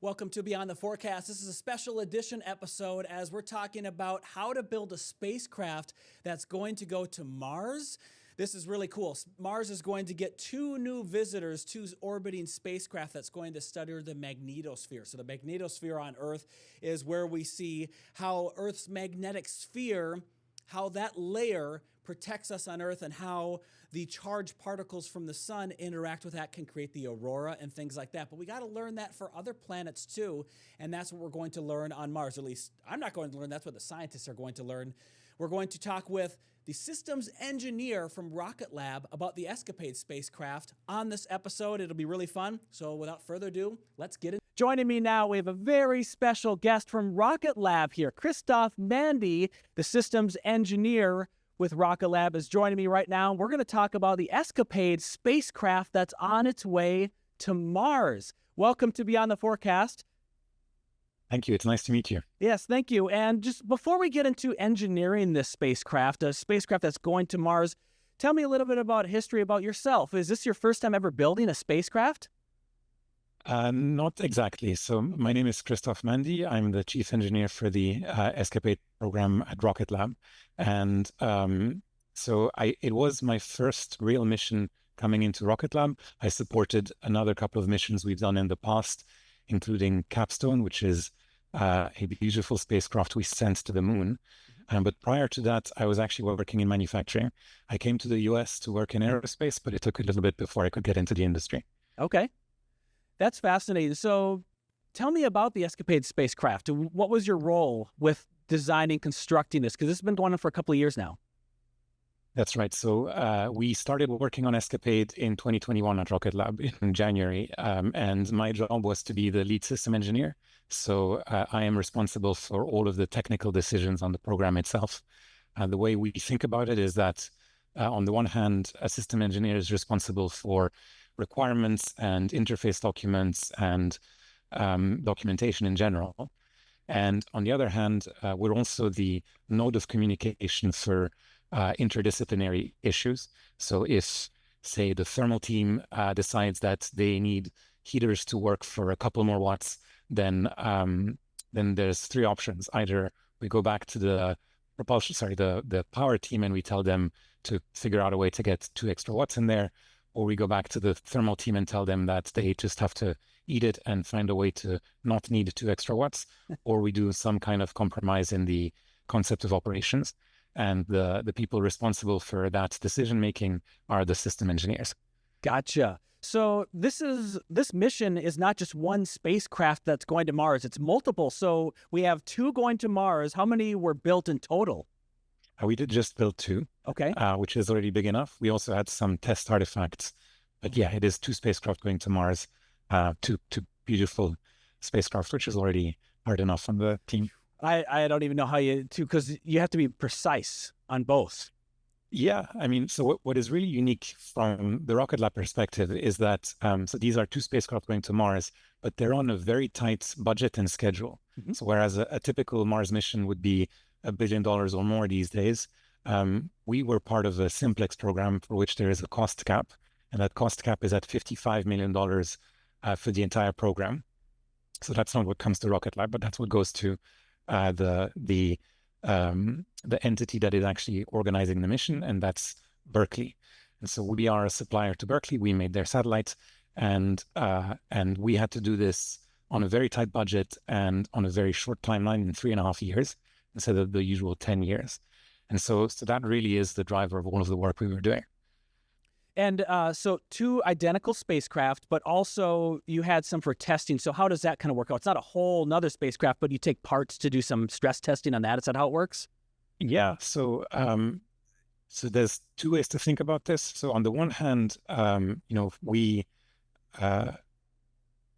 Welcome to Beyond the Forecast. This is a special edition episode as we're talking about how to build a spacecraft that's going to go to Mars. This is really cool. Mars is going to get two new visitors, two orbiting spacecraft that's going to study the magnetosphere. So the magnetosphere on Earth is where we see how Earth's magnetic sphere, how that layer protects us on Earth and how the charged particles from the sun interact with that can create the aurora and things like that. But we got to learn that for other planets too, and that's what we're going to learn on Mars. At least I'm not going to learn. That's what the scientists are going to learn. We're going to talk with the systems engineer from Rocket Lab about the Escapade spacecraft on this episode. It'll be really fun. So without further ado, let's get it. Joining me now, we have a very special guest from Rocket Lab here. Christophe Mandy, the systems engineer with Rocket Lab, is joining me right now. We're going to talk about the Escapade spacecraft that's on its way to Mars. Welcome to Beyond the Forecast. Thank you. It's nice to meet you. Yes, thank you. And just before we get into engineering this spacecraft, a spacecraft that's going to Mars, tell me a little bit about history about yourself. Is this your first time ever building a spacecraft? Not exactly. So my name is Christophe Mandy. I'm the chief engineer for the Escapade program at Rocket Lab. And it was my first real mission coming into Rocket Lab. I supported another couple of missions we've done in the past, including Capstone, which is a beautiful spacecraft we sent to the moon. But prior to that, I was actually working in manufacturing. I came to the US to work in aerospace, but it took a little bit before I could get into the industry. Okay. That's fascinating. So tell me about the Escapade spacecraft. What was your role with designing, constructing this? Because this has been going on for a couple of years now. That's right. So we started working on Escapade in 2021 at Rocket Lab in January. And my job was to be the lead system engineer. So I am responsible for all of the technical decisions on the program itself. The way we think about it is that on the one hand, a system engineer is responsible for requirements and interface documents and documentation in general. And on the other hand, we're also the node of communication for interdisciplinary issues. So if, say, the thermal team decides that they need heaters to work for a couple more watts, then there's three options. Either we go back to the power team and we tell them to figure out a way to get 2 extra watts in there, or we go back to the thermal team and tell them that they just have to eat it and find a way to not need 2 extra watts, or we do some kind of compromise in the concept of operations. And the people responsible for that decision-making are the system engineers. Gotcha. So this mission is not just one spacecraft that's going to Mars, it's multiple. So we have 2 going to Mars. How many were built in total? We did just build 2, okay, which is already big enough. We also had some test artifacts. But yeah, it is 2 spacecraft going to Mars, 2 beautiful spacecraft, which is already hard enough on the team. I don't even know how because you have to be precise on both. Yeah, I mean, so what is really unique from the Rocket Lab perspective is that, so these are 2 spacecraft going to Mars, but they're on a very tight budget and schedule. Mm-hmm. So whereas a typical Mars mission would be $1 billion or more these days, we were part of a simplex program for which there is a cost cap, and that cost cap is at $55 million for the entire program. So that's not what comes to Rocket Lab, but that's what goes to the entity that is actually organizing the mission, and that's Berkeley. And so we are a supplier to Berkeley. We made their satellites, and we had to do this on a very tight budget and on a very short timeline in 3.5 years instead of the usual 10 years. And so that really is the driver of all of the work we were doing. And so 2 identical spacecraft, but also you had some for testing. So how does that kind of work out? It's not a whole nother spacecraft, but you take parts to do some stress testing on that. Is that how it works? Yeah. So there's 2 ways to think about this. So on the one hand,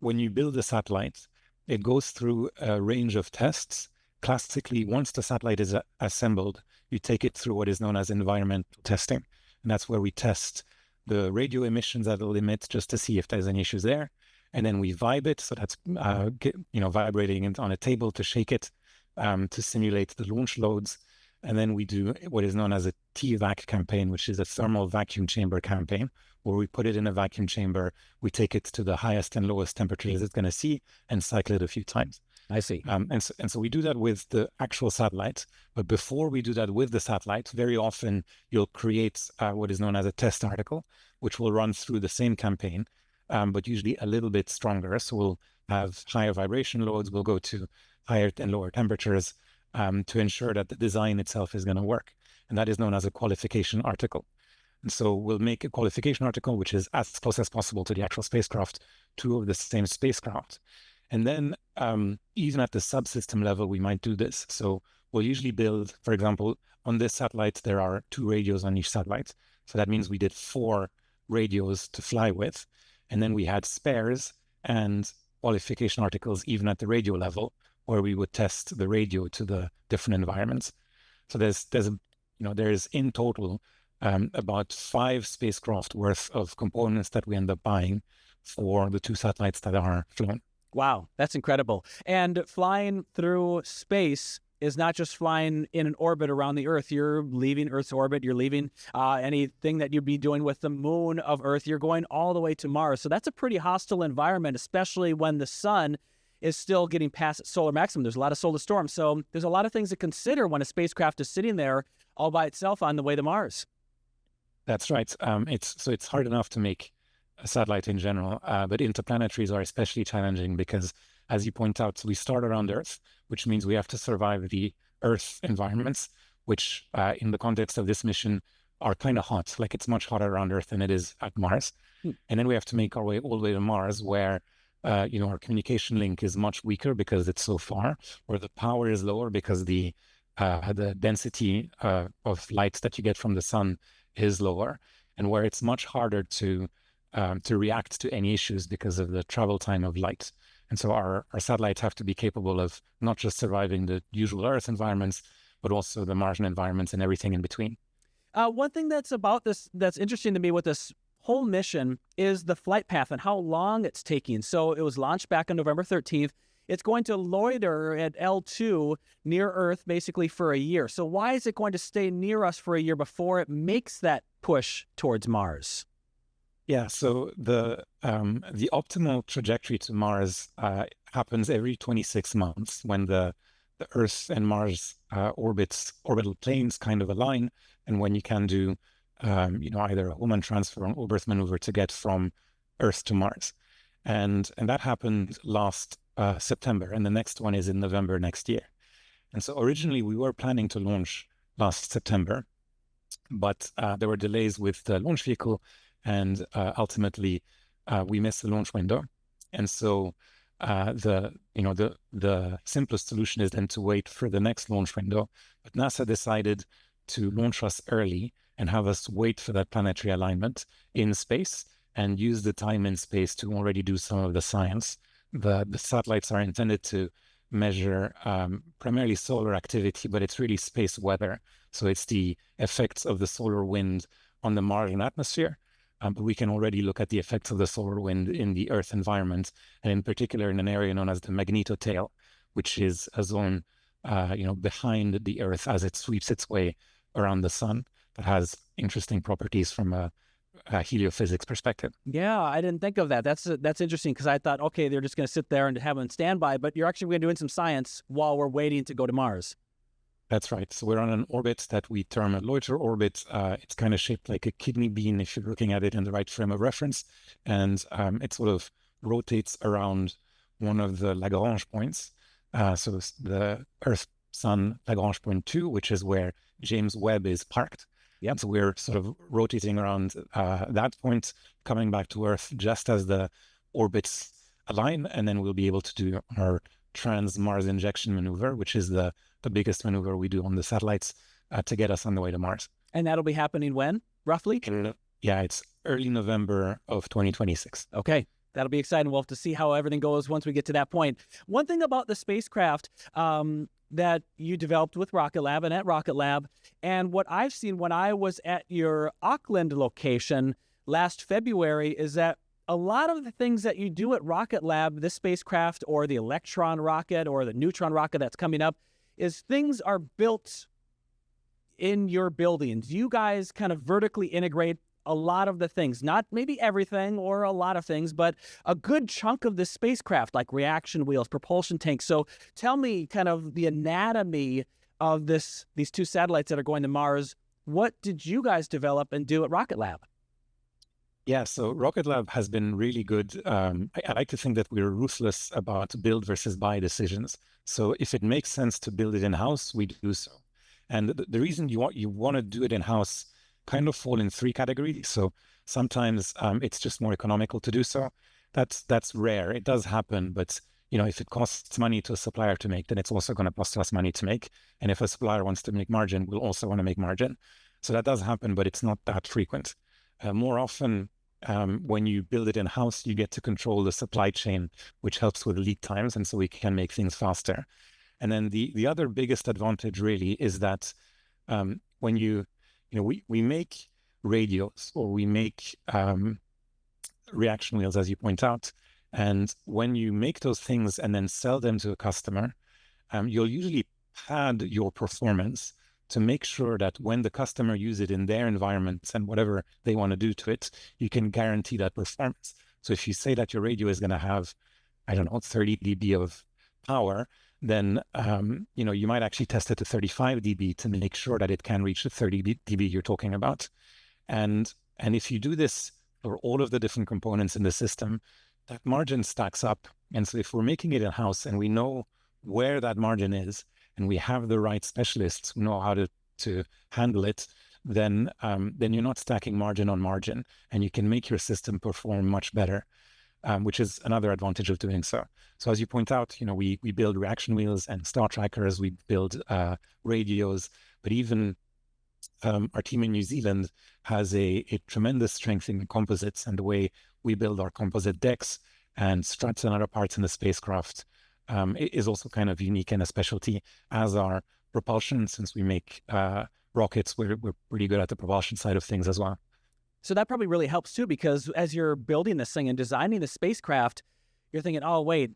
when you build a satellite, it goes through a range of tests. Classically, once the satellite is assembled, you take it through what is known as environmental testing. And that's where we test the radio emissions that it'll emit just to see if there's any issues there. And then we vibe it. So that's, vibrating it on a table to shake it, to simulate the launch loads. And then we do what is known as a TVAC campaign, which is a thermal vacuum chamber campaign, where we put it in a vacuum chamber, we take it to the highest and lowest temperatures it's going to see and cycle it a few times. I see. And so we do that with the actual satellite. But before we do that with the satellite, very often you'll create what is known as a test article, which will run through the same campaign, but usually a little bit stronger. So we'll have higher vibration loads, we'll go to higher and lower temperatures to ensure that the design itself is going to work. And that is known as a qualification article. And so we'll make a qualification article, which is as close as possible to the actual spacecraft, two of the same spacecraft. And then even at the subsystem level, we might do this. So we'll usually build, for example, on this satellite, there are 2 radios on each satellite. So that means we did 4 radios to fly with. And then we had spares and qualification articles even at the radio level, where we would test the radio to the different environments. So there's in total about 5 spacecraft worth of components that we end up buying for the 2 satellites that are flown. Wow, that's incredible. And flying through space is not just flying in an orbit around the Earth. You're leaving Earth's orbit. You're leaving anything that you'd be doing with the moon of Earth. You're going all the way to Mars. So that's a pretty hostile environment, especially when the sun is still getting past its solar maximum. There's a lot of solar storms. So there's a lot of things to consider when a spacecraft is sitting there all by itself on the way to Mars. That's right. It's hard enough to make a satellite in general, but interplanetaries are especially challenging because, as you point out, we start around Earth, which means we have to survive the Earth environments, which in the context of this mission are kind of hot. Like it's much hotter around Earth than it is at Mars. And then we have to make our way all the way to Mars, where our communication link is much weaker because it's so far, where the power is lower because the density of light that you get from the sun is lower, and where it's much harder to react to any issues because of the travel time of light. And so our satellites have to be capable of not just surviving the usual Earth environments, but also the Martian environments and everything in between. One thing that's interesting to me with this whole mission is the flight path and how long it's taking. So it was launched back on November 13th. It's going to loiter at L2 near Earth basically for a year. So why is it going to stay near us for a year before it makes that push towards Mars? Yeah, so the optimal trajectory to Mars happens every 26 months when the Earth and Mars orbital planes kind of align, and when you can do either a Hohmann transfer or Oberth maneuver to get from Earth to Mars. And that happened last September, and the next one is in November next year. And so originally we were planning to launch last September, but there were delays with the launch vehicle, and ultimately we missed the launch window. And so the simplest solution is then to wait for the next launch window. But NASA decided to launch us early and have us wait for that planetary alignment in space and use the time in space to already do some of the science. The satellites are intended to measure primarily solar activity, but it's really space weather. So it's the effects of the solar wind on the Martian atmosphere. But we can already look at the effects of the solar wind in the Earth environment, and in particular in an area known as the magnetotail, which is a zone behind the Earth as it sweeps its way around the sun, that has interesting properties from a heliophysics perspective. Yeah, I didn't think of that. That's interesting, because I thought, okay, they're just going to sit there and have them standby, but you're actually going to be doing some science while we're waiting to go to Mars. That's right. So we're on an orbit that we term a loiter orbit. It's kind of shaped like a kidney bean if you're looking at it in the right frame of reference. And it sort of rotates around one of the Lagrange points. So the Earth-Sun Lagrange point 2, which is where James Webb is parked. Yep. So we're sort of rotating around that point, coming back to Earth just as the orbits align, and then we'll be able to do our trans-Mars injection maneuver, which is the biggest maneuver we do on the satellites to get us on the way to Mars. And that'll be happening when, roughly? Yeah, it's early November of 2026. Okay. That'll be exciting. We'll have to see how everything goes once we get to that point. One thing about the spacecraft that you developed with Rocket Lab and at Rocket Lab, and what I've seen when I was at your Auckland location last February, is that a lot of the things that you do at Rocket Lab, this spacecraft or the Electron rocket or the Neutron rocket that's coming up, is things are built in your buildings, you guys kind of vertically integrate a lot of the things, not maybe everything or a lot of things, but a good chunk of the spacecraft, like reaction wheels, propulsion tanks. So tell me kind of the anatomy of these two satellites that are going to Mars. What did you guys develop and do at Rocket Lab? Yeah, so Rocket Lab has been really good. I like to think that we're ruthless about build versus buy decisions. So if it makes sense to build it in-house, we do so. And the reason you want to do it in-house kind of fall in three categories. So sometimes it's just more economical to do so. That's rare. It does happen, but if it costs money to a supplier to make, then it's also going to cost us money to make. And if a supplier wants to make margin, we'll also want to make margin. So that does happen, but it's not that frequent. More often, when you build it in-house, you get to control the supply chain, which helps with lead times, and so we can make things faster. And then the other biggest advantage really is that when we make radios, or we make reaction wheels, as you point out, and when you make those things and then sell them to a customer, you'll usually pad your performance to make sure that when the customer uses it in their environments and whatever they want to do to it, you can guarantee that performance. So if you say that your radio is going to have, I don't know, 30 dB of power, then you might actually test it to 35 dB to make sure that it can reach the 30 dB you're talking about. And if you do this for all of the different components in the system, that margin stacks up. And so if we're making it in-house and we know where that margin is, and we have the right specialists who know how to handle it, then you're not stacking margin on margin, and you can make your system perform much better, which is another advantage of doing so. So as you point out, we build reaction wheels and star trackers, we build radios, but even our team in New Zealand has a tremendous strength in composites, and the way we build our composite decks and struts and other parts in the spacecraft is also kind of unique and a specialty, as our propulsion. Since we make rockets, we're pretty good at the propulsion side of things as well. So that probably really helps too, because as you're building this thing and designing the spacecraft, you're thinking, oh, wait,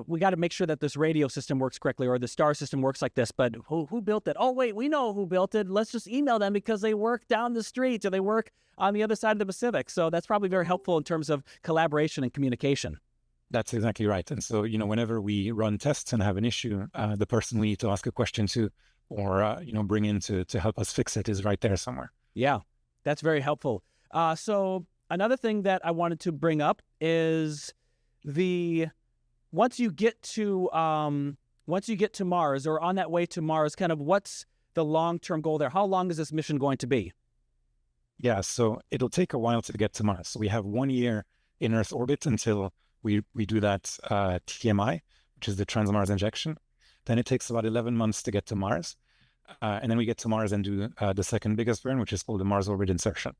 we got to make sure that this radio system works correctly, or the star system works like this, but who built it? Oh, wait, we know who built it. Let's just email them because they work down the street, or they work on the other side of the Pacific. So that's probably very helpful in terms of collaboration and communication. That's exactly right. And so, whenever we run tests and have an issue, the person we need to ask a question to, or, bring in to help us fix it, is right there somewhere. Yeah, that's very helpful. So another thing that I wanted to bring up is once you get to Mars, or on that way to Mars, kind of what's the long-term goal there? How long is this mission going to be? Yeah, so it'll take a while to get to Mars. So we have 1 year in Earth orbit until we do that TMI, which is the trans-Mars injection. Then it takes about 11 months to get to Mars. And then we get to Mars and do the second biggest burn, which is called the Mars orbit insertion.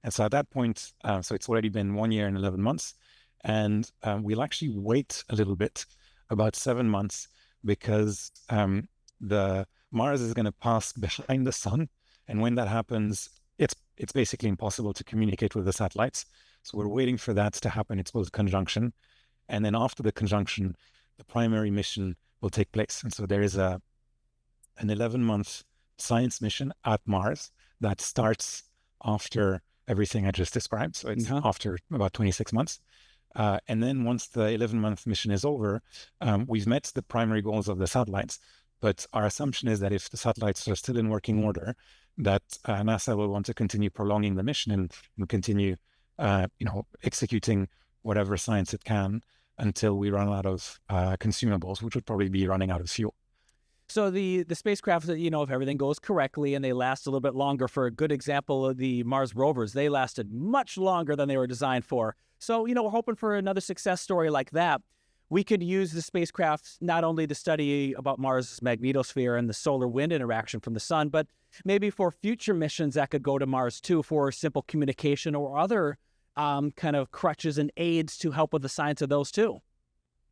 And so at that point, so it's already been 1 year and 11 months. And we'll actually wait a little bit, about 7 months, because the Mars is going to pass behind the sun. And when that happens, it's basically impossible to communicate with the satellites. So we're waiting for that to happen. It's called conjunction. And then after the conjunction, the primary mission will take place. And so there is an 11-month science mission at Mars that starts after everything I just described. So it's after about 26 months. And then once the 11-month mission is over, we've met the primary goals of the satellites. But our assumption is that if the satellites are still in working order, that NASA will want to continue prolonging the mission and continue executing whatever science it can until we run out of consumables, which would probably be running out of fuel. So the spacecraft, if everything goes correctly and they last a little bit longer, for a good example of the Mars rovers, they lasted much longer than they were designed for. So, we're hoping for another success story like that. We could use the spacecraft not only to study about Mars' magnetosphere and the solar wind interaction from the sun, but maybe for future missions that could go to Mars too, for simple communication or other kind of crutches and aids to help with the science of those too.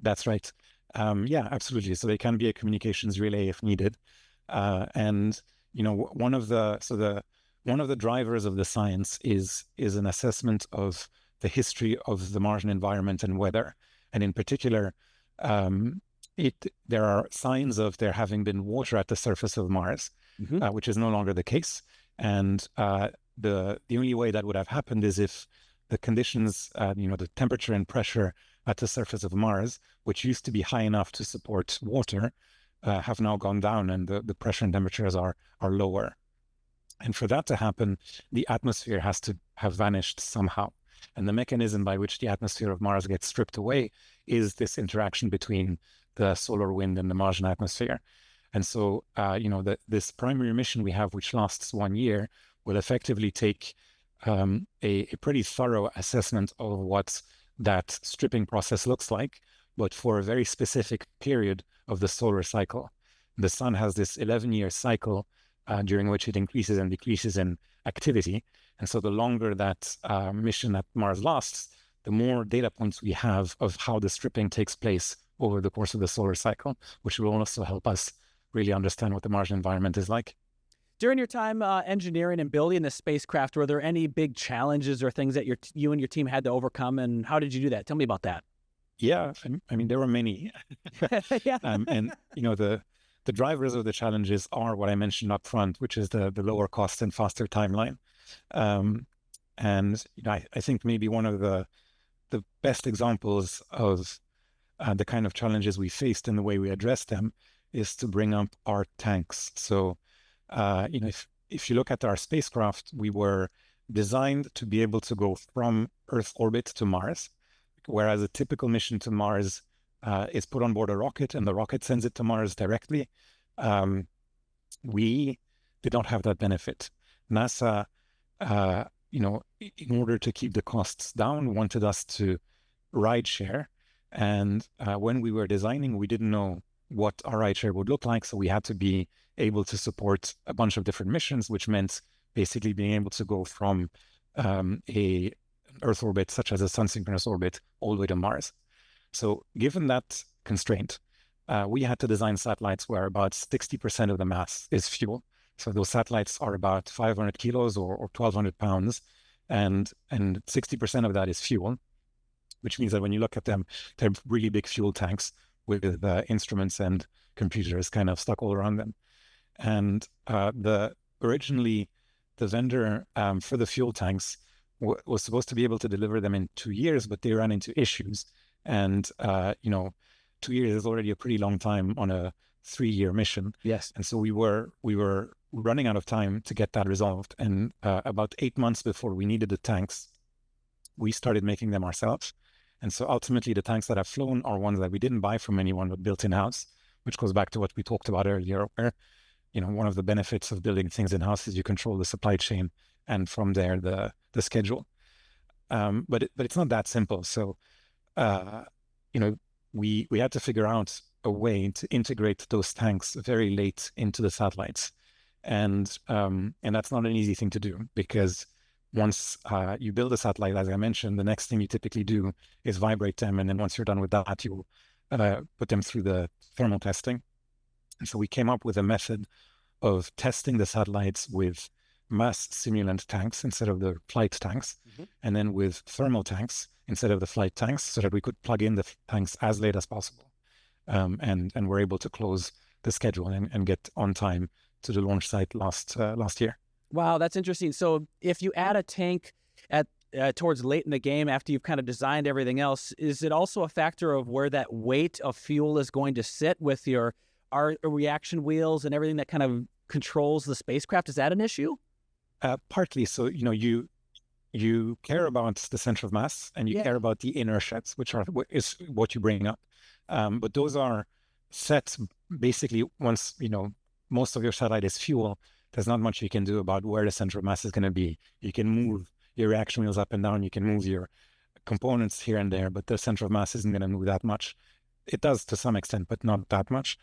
That's right. Yeah, absolutely. So they can be a communications relay if needed. And one of the drivers of the science is an assessment of the history of the Martian environment and weather. And in particular, there are signs of there having been water at the surface of Mars. which is no longer the case. And the only way that would have happened is if the conditions, the temperature and pressure at the surface of Mars, which used to be high enough to support water, have now gone down, and the pressure and temperatures are lower. And for that to happen, the atmosphere has to have vanished somehow. And the mechanism by which the atmosphere of Mars gets stripped away is this interaction between the solar wind and the Martian atmosphere. And so, this primary mission we have, which lasts 1 year, will effectively take a pretty thorough assessment of what that stripping process looks like, but for a very specific period of the solar cycle. The sun has this 11-year cycle during which it increases and decreases in activity. And so the longer that mission at Mars lasts, the more data points we have of how the stripping takes place over the course of the solar cycle, which will also help us really understand what the Martian environment is like. During your time engineering and building the spacecraft, were there any big challenges or things that you and your team had to overcome, and how did you do that? Tell me about that. Yeah, I mean, there were many. Yeah. And the drivers of the challenges are what I mentioned up front, which is the lower cost and faster timeline. And I think maybe one of the best examples of the kind of challenges we faced and the way we addressed them is to bring up our tanks. So, if you look at our spacecraft, we were designed to be able to go from Earth orbit to Mars, whereas a typical mission to Mars is put on board a rocket and the rocket sends it to Mars directly. We did not have that benefit. NASA, in order to keep the costs down, wanted us to ride share. And when we were designing, we didn't know what our ride share would look like. So we had to be able to support a bunch of different missions, which meant basically being able to go from a Earth orbit, such as a sun-synchronous orbit, all the way to Mars. So given that constraint, we had to design satellites where about 60% of the mass is fuel. So those satellites are about 500 kilos or 1,200 pounds, and 60% of that is fuel, which means that when you look at them, they're really big fuel tanks with instruments and computers kind of stuck all around them. And originally, the vendor for the fuel tanks was supposed to be able to deliver them in 2 years, but they ran into issues. And 2 years is already a pretty long time on a 3-year mission. Yes. And so we were running out of time to get that resolved. And about 8 months before we needed the tanks, we started making them ourselves. And so ultimately, the tanks that have flown are ones that we didn't buy from anyone, but built in-house, which goes back to what we talked about earlier, where one of the benefits of building things in-house is you control the supply chain, and from there the schedule. But it's not that simple. So we had to figure out a way to integrate those tanks very late into the satellites, and that's not an easy thing to do, because once you build a satellite, as I mentioned, the next thing you typically do is vibrate them, and then once you're done with that, you put them through the thermal testing. And so we came up with a method of testing the satellites with mass simulant tanks instead of the flight tanks, and then with thermal tanks instead of the flight tanks, so that we could plug in the tanks as late as possible. And we're able to close the schedule and get on time to the launch site last year. Wow, that's interesting. So if you add a tank at towards late in the game after you've kind of designed everything else, is it also a factor of where that weight of fuel is going to sit with your reaction wheels and everything that kind of controls the spacecraft? Is that an issue? Partly. So, you care about the center of mass and you care about the inertias, which is what you bring up. But those are set basically once, most of your satellite is fuel. There's not much you can do about where the center of mass is going to be. You can move your reaction wheels up and down. You can move your components here and there, but the center of mass isn't going to move that much. It does to some extent, but not that much.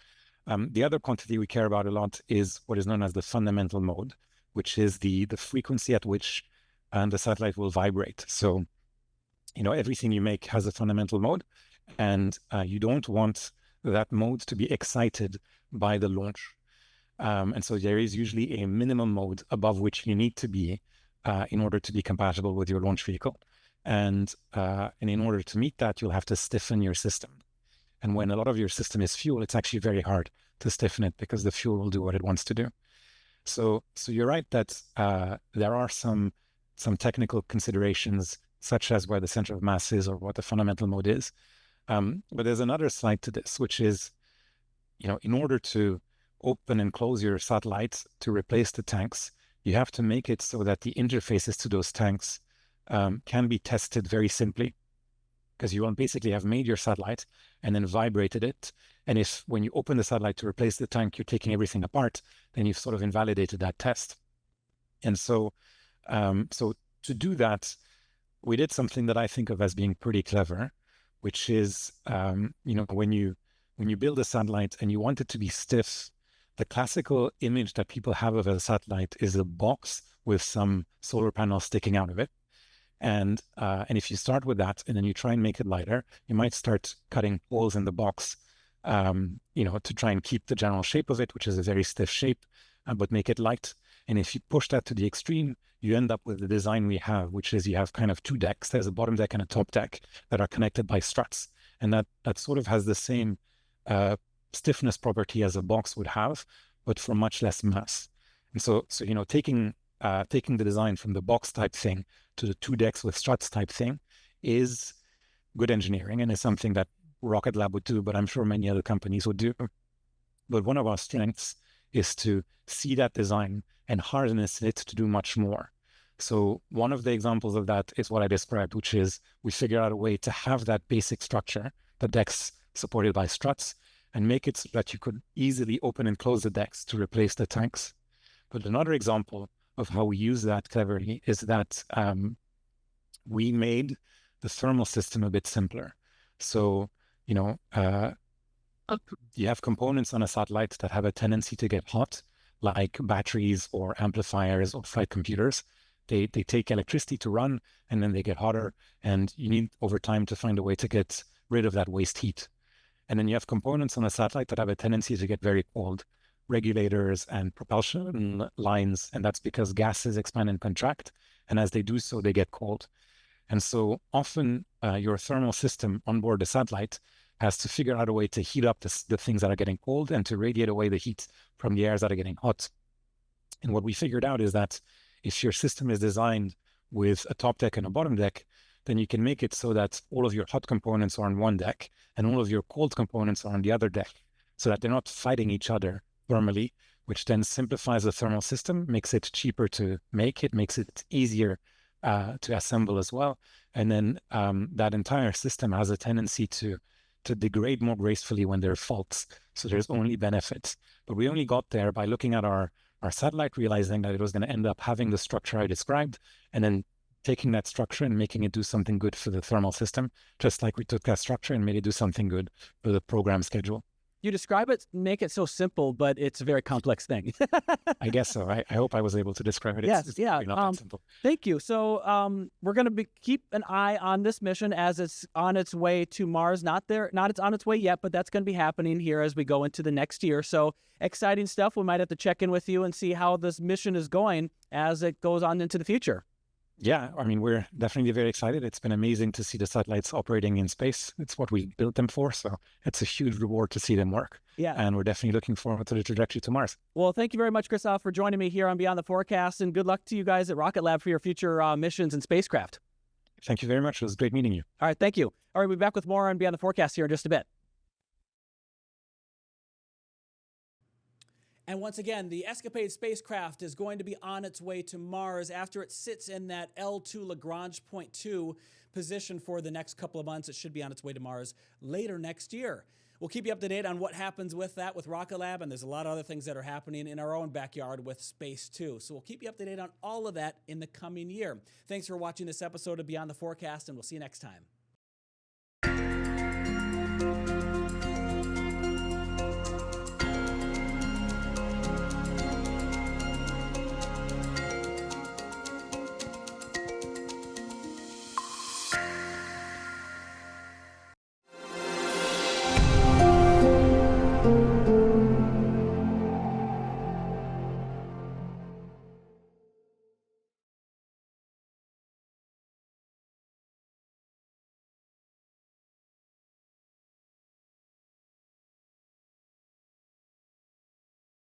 The other quantity we care about a lot is what is known as the fundamental mode, which is the frequency at which the satellite will vibrate. So, everything you make has a fundamental mode, and you don't want that mode to be excited by the launch. And so there is usually a minimum mode above which you need to be in order to be compatible with your launch vehicle. And in order to meet that, you'll have to stiffen your system. And when a lot of your system is fuel, it's actually very hard to stiffen it because the fuel will do what it wants to do. So you're right that there are some technical considerations, such as where the center of mass is or what the fundamental mode is. But there's another side to this, which is, in order to open and close your satellites to replace the tanks, you have to make it so that the interfaces to those tanks can be tested very simply, because you will basically have made your satellite and then vibrated it. And if when you open the satellite to replace the tank, you're taking everything apart, then you've sort of invalidated that test. And so, to do that, we did something that I think of as being pretty clever, which is, when you build a satellite and you want it to be stiff, the classical image that people have of a satellite is a box with some solar panels sticking out of it. And if you start with that and then you try and make it lighter, you might start cutting holes in the box, to try and keep the general shape of it, which is a very stiff shape, but make it light. And if you push that to the extreme, you end up with the design we have, which is you have kind of two decks. There's a bottom deck and a top deck that are connected by struts. And that sort of has the same stiffness property as a box would have, but for much less mass. And so taking the design from the box type thing to the two decks with struts type thing is good engineering, and is something that Rocket Lab would do, but I'm sure many other companies would do. But one of our strengths is to see that design and harness it to do much more. So one of the examples of that is what I described, which is we figured out a way to have that basic structure, the decks supported by struts, and make it so that you could easily open and close the decks to replace the tanks. But another example of how we use that cleverly is that we made the thermal system a bit simpler. So, you have components on a satellite that have a tendency to get hot, like batteries or amplifiers or flight computers. They take electricity to run, and then they get hotter, and you need over time to find a way to get rid of that waste heat. And then you have components on a satellite that have a tendency to get very cold, regulators and propulsion lines, and that's because gases expand and contract, and as they do so, they get cold. And so often your thermal system on board the satellite has to figure out a way to heat up the things that are getting cold and to radiate away the heat from the areas that are getting hot. And what we figured out is that if your system is designed with a top deck and a bottom deck, then you can make it so that all of your hot components are on one deck and all of your cold components are on the other deck, so that they're not fighting each other thermally, which then simplifies the thermal system, makes it cheaper to make, it makes it easier to assemble as well. And then that entire system has a tendency to degrade more gracefully when there are faults. So there's only benefits. But we only got there by looking at our satellite, realizing that it was going to end up having the structure I described, and then taking that structure and making it do something good for the thermal system, just like we took that structure and made it do something good for the program schedule. You describe it, make it so simple, but it's a very complex thing. I guess so. I hope I was able to describe it. Yes, yeah. Not that simple. Thank you. So we're going to keep an eye on this mission as it's on its way to Mars. Not it's on its way yet, but that's going to be happening here as we go into the next year. So exciting stuff. We might have to check in with you and see how this mission is going as it goes on into the future. Yeah, I mean, we're definitely very excited. It's been amazing to see the satellites operating in space. It's what we built them for, so it's a huge reward to see them work. Yeah. And we're definitely looking forward to the trajectory to Mars. Well, thank you very much, Christophe, for joining me here on Beyond the Forecast, and good luck to you guys at Rocket Lab for your future missions and spacecraft. Thank you very much. It was great meeting you. All right, thank you. All right, we'll be back with more on Beyond the Forecast here in just a bit. And once again, the Escapade spacecraft is going to be on its way to Mars after it sits in that L2 Lagrange point 2 position for the next couple of months. It should be on its way to Mars later next year. We'll keep you up to date on what happens with that with Rocket Lab, and there's a lot of other things that are happening in our own backyard with space too. So we'll keep you up to date on all of that in the coming year. Thanks for watching this episode of Beyond the Forecast, and we'll see you next time.